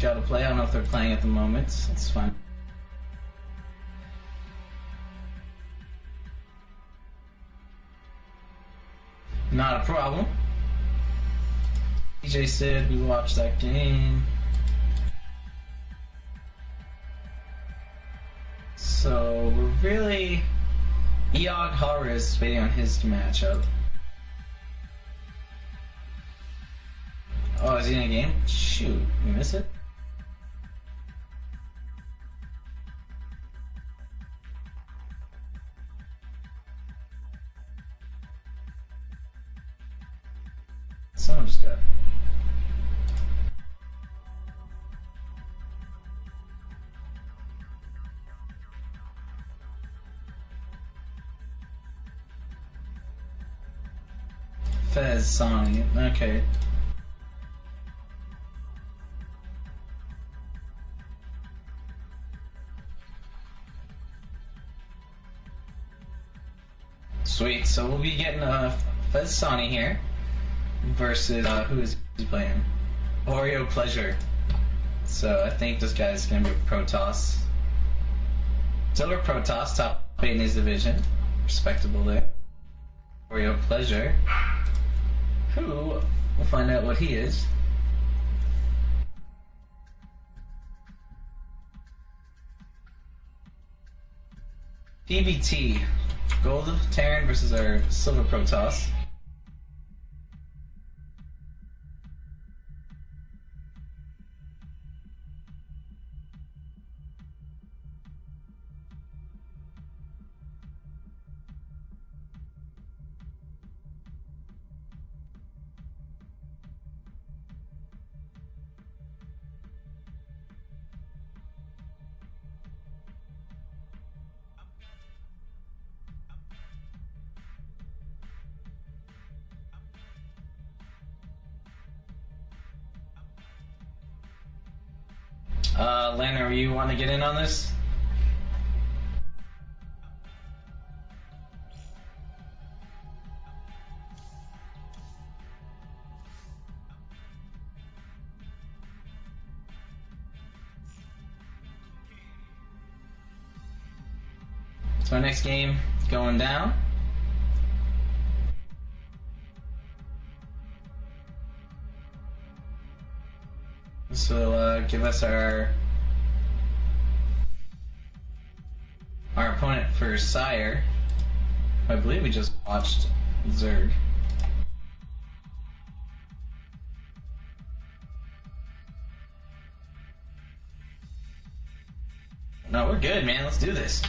gotta play. I don't know if they're playing at the moment. It's fine. Not a problem. DJ said we watched that game. So we're really... Eog Horror is waiting on his matchup. Oh, is he in a game? Shoot, we miss it? Someone just got... Fez, Sonic, okay. Sweet, so we'll be getting Fez Sonny here versus, who is he playing? Oreo Pleasure. So I think this guy's gonna be a Protoss. Silver Protoss, top 8 in his division. Respectable there. Oreo Pleasure. Who, we'll find out what he is. PVT. Gold Terran versus our Silver Protoss. Lana, you want to get in on this? So our next game going down. This will give us our opponent for Sire. I believe we just watched Zerg. No, we're good, man. Let's do this.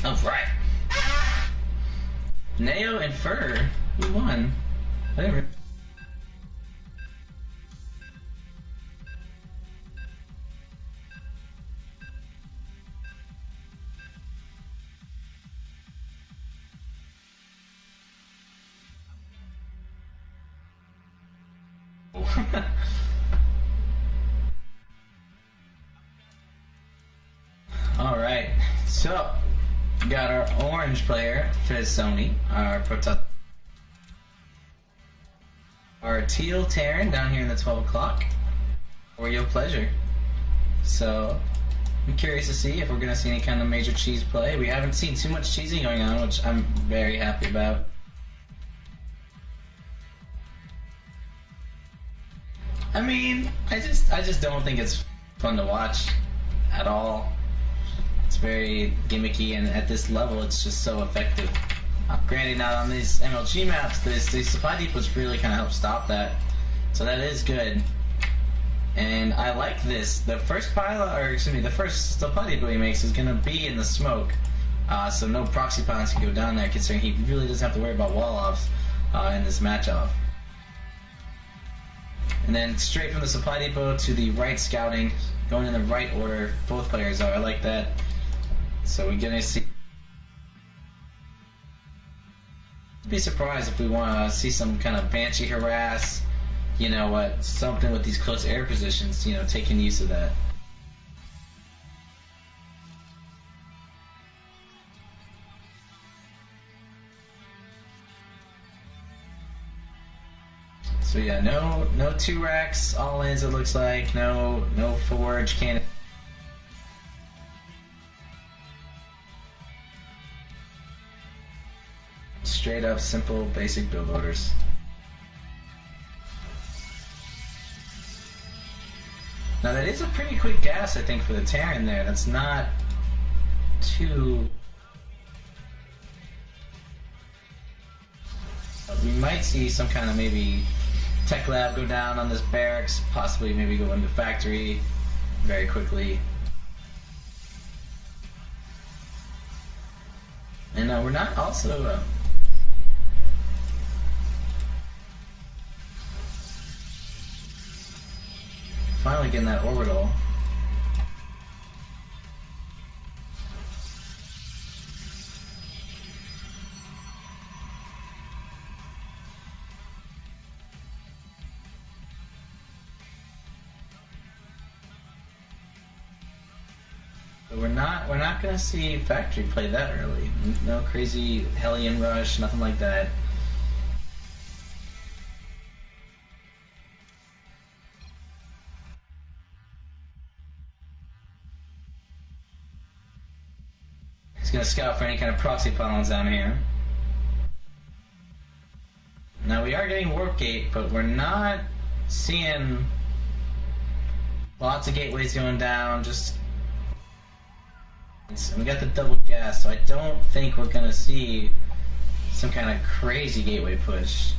All right. Neo and Fur, who won? I didn't Alright, so got our orange player, Fez Sony, our Protoss. Our teal Terran down here in the 12 o'clock. Oreo Pleasure. So I'm curious to see if we're gonna see any kind of major cheese play. We haven't seen too much cheesing going on, which I'm very happy about. I mean, I just don't think it's fun to watch at all. It's very gimmicky, and at this level, it's just so effective. Granted, not on these MLG maps, these supply depots really kind of help stop that, so that is good. And I like this. The first pilot, or excuse me, the first supply depot he makes is gonna be in the smoke, so no proxy pilots can go down there, considering he really doesn't have to worry about wall-offs in this match-off. And then straight from the supply depot to the right scouting, going in the right order, both players are. I like that. So we're gonna see. Be surprised if we want to see some kind of Banshee harass, you know what, something with these close air positions, you know, taking use of that. So yeah, no 2 racks, all ins it looks like, no forge cannon. Straight up simple basic build orders. Now that is a pretty quick gas, I think, for the Terran there. That's not too... We might see some kind of maybe tech lab go down on this barracks, possibly maybe go into factory very quickly. And we're not also... finally getting that orbital. But we're not gonna see factory play that early. No crazy Hellion rush, nothing like that. He's gonna scout for any kind of proxy pylons down here. Now we are getting warp gate, but we're not seeing lots of gateways going down. Just we got the double gas, so I don't think we're gonna see some kind of crazy gateway push.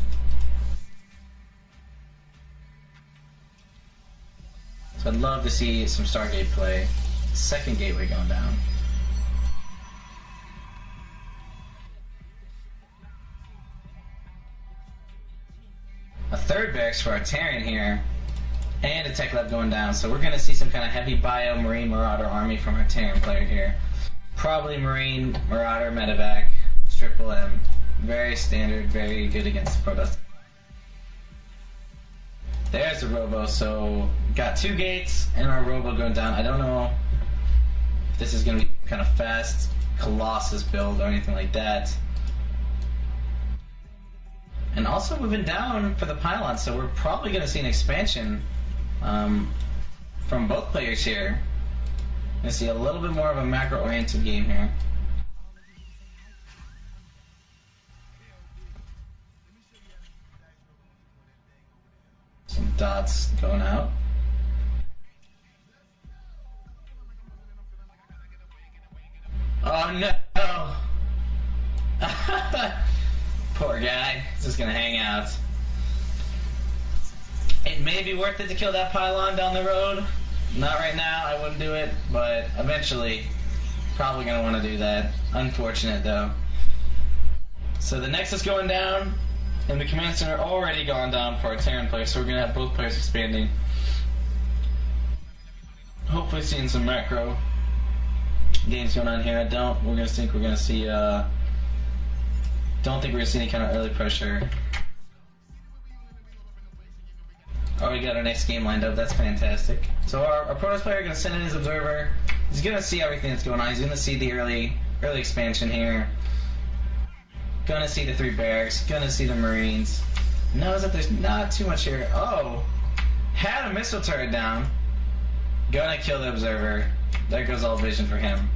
So I'd love to see some Stargate play. Second gateway going down. A third barracks for our Terran here, and a tech lab going down, so we're going to see some kind of heavy bio Marine Marauder army from our Terran player here. Probably Marine Marauder medevac, triple M. Very standard, very good against the Protoss. There's the Robo, so got 2 gates and our Robo going down. I don't know if this is going to be kind of fast Colossus build or anything like that. And also moving down for the pylon, so we're probably going to see an expansion from both players here. Going to see a little bit more of a macro-oriented game here. Some dots going out. Oh no! Poor guy. He's just gonna hang out. It may be worth it to kill that pylon down the road. Not right now, I wouldn't do it, but eventually, probably gonna want to do that. Unfortunate though. So the Nexus going down, and the Command Center already gone down for our Terran player, so we're gonna have both players expanding. Hopefully seeing some macro games going on here. We're gonna see don't think we're gonna see any kind of early pressure. Already got our next game lined up. That's fantastic. So our Protoss player is gonna send in his observer. He's gonna see everything that's going on. He's gonna see the early expansion here. Gonna see the 3 barracks. Gonna see the Marines. Knows that there's not too much here. Oh, had a missile turret down. Gonna kill the observer. There goes all vision for him.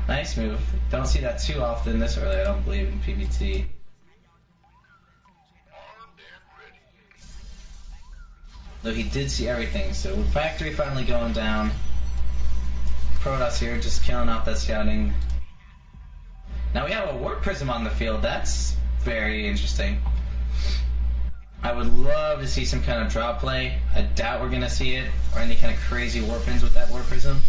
Nice move. Don't see that too often this early, I don't believe, in PvT. Though he did see everything, so factory finally going down. Protoss here just killing off that scouting. Now we have a warp prism on the field. That's very interesting. I would love to see some kind of drop play. I doubt we're going to see it, or any kind of crazy warp ins with that warp prism.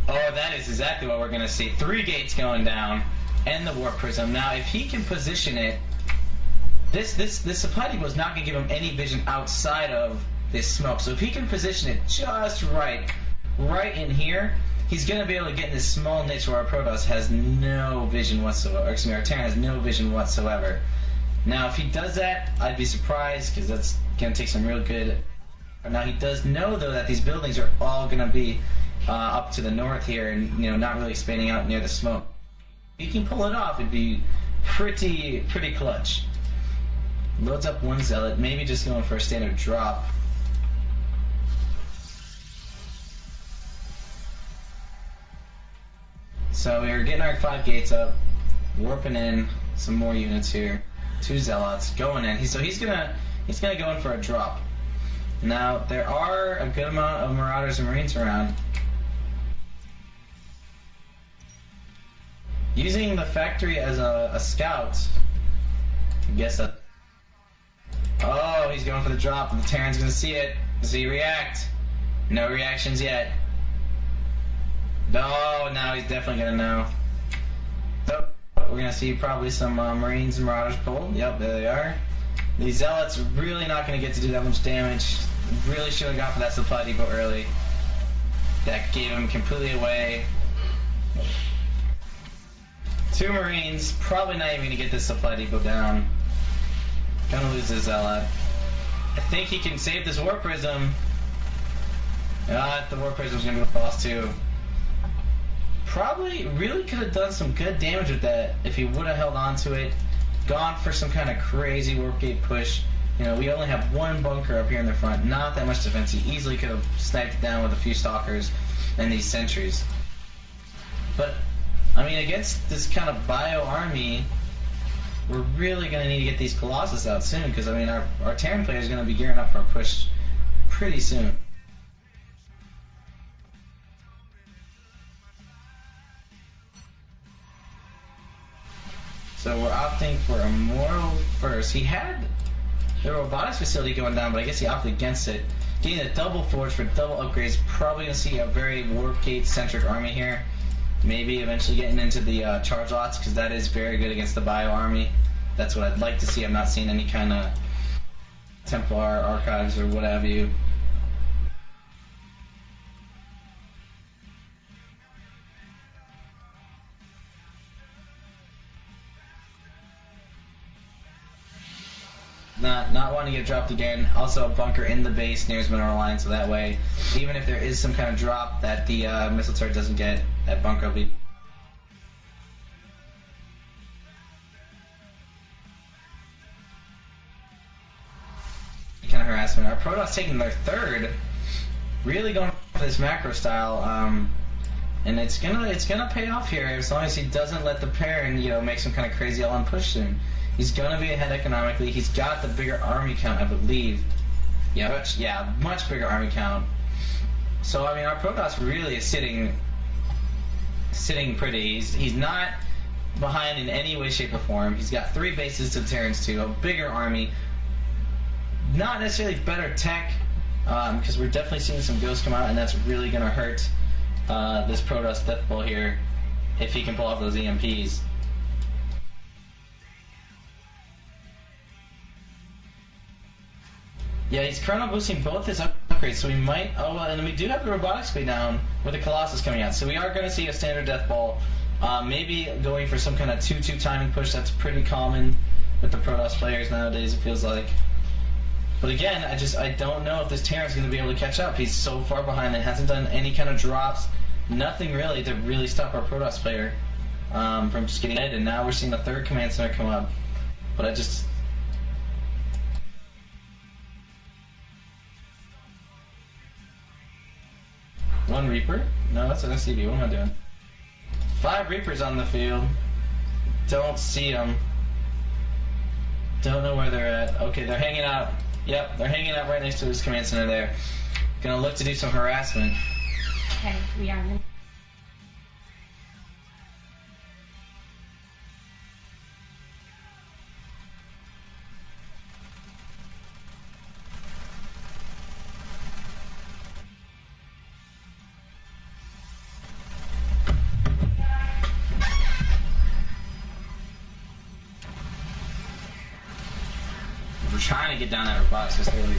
Oh, that is exactly what we're going to see. 3 gates going down, and the warp prism. Now, if he can position it, this supply depot is not going to give him any vision outside of this smoke. So if he can position it just right in here, he's going to be able to get in this small niche where our Protoss has no vision whatsoever. Or, excuse me, our Terran has no vision whatsoever. Now, if he does that, I'd be surprised, because that's going to take some real good... Now, he does know, though, that these buildings are all going to be up to the north here, and not really expanding out near the smoke. If he can pull it off, it'd be pretty clutch. Loads up one zealot, maybe just going for a standard drop. So we're getting our 5 gates up, warping in some more units here. 2 zealots going in. So he's gonna go in for a drop. Now there are a good amount of marauders and marines around. Using the factory as a scout, I guess that. Oh, he's going for the drop, and the Terran's gonna see it. Does he react? No reactions yet. Oh, now he's definitely gonna know. So, we're gonna see probably some marines and marauders pulled. Yep, there they are. These zealots are really not gonna get to do that much damage. Really should have gone for that supply depot early. That gave him completely away. 2 marines, probably not even gonna get this supply depot down. Gonna lose this zealot. I think he can save this war prism. The war prism's gonna be lost too. Probably really could have done some good damage with that if he would have held on to it, gone for some kind of crazy warp gate push. You know, we only have 1 bunker up here in the front, not that much defense. He easily could have sniped it down with a few stalkers and these sentries. But I mean, against this kind of bio army, we're really going to need to get these Colossus out soon, because I mean, our Terran player is going to be gearing up for a push pretty soon. So we're opting for a moral first. He had the robotics facility going down, but I guess he opted against it. Getting a double forge for double upgrades, probably going to see a very warp gate centric army here. Maybe eventually getting into the charge lots, because that is very good against the bio army. That's what I'd like to see. I'm not seeing any kind of Templar archives or what have you. Not wanting to get dropped again. Also a bunker in the base near his mineral line, so that way, even if there is some kind of drop that the missile turret doesn't get, that bunker will be. Kind of harassment. Our Protoss taking their 3rd, really going for this macro style, and it's gonna pay off here as long as he doesn't let the Perrin, you know, make some kind of crazy L1 push soon. He's gonna be ahead economically. He's got the bigger army count, I believe. Yeah, much bigger army count. So I mean, our Protoss really is sitting pretty. He's not behind in any way, shape, or form. He's got 3 bases to the Terrans too, a bigger army. Not necessarily better tech, because we're definitely seeing some ghosts come out, and that's really gonna hurt this Protoss Death Bowl here if he can pull off those EMPs. Yeah, he's chrono boosting both his upgrades, so we might. Oh, well, and we do have the robotics speed down with the Colossus coming out, so we are going to see a standard death ball. Maybe going for some kind of 2-2 timing push. That's pretty common with the Protoss players nowadays, it feels like. But again, I don't know if this Terran's going to be able to catch up. He's so far behind. It hasn't done any kind of drops, nothing really to really stop our Protoss player from just getting ahead. And now we're seeing the 3rd command center come up. But I just. One Reaper? No, that's an SCV. What am I doing? 5 Reapers on the field. Don't see them. Don't know where they're at. Okay, they're hanging out. Yep, they're hanging out right next to his command center there. Gonna look to do some harassment. Okay, we are. We're trying to get down that robotics facility.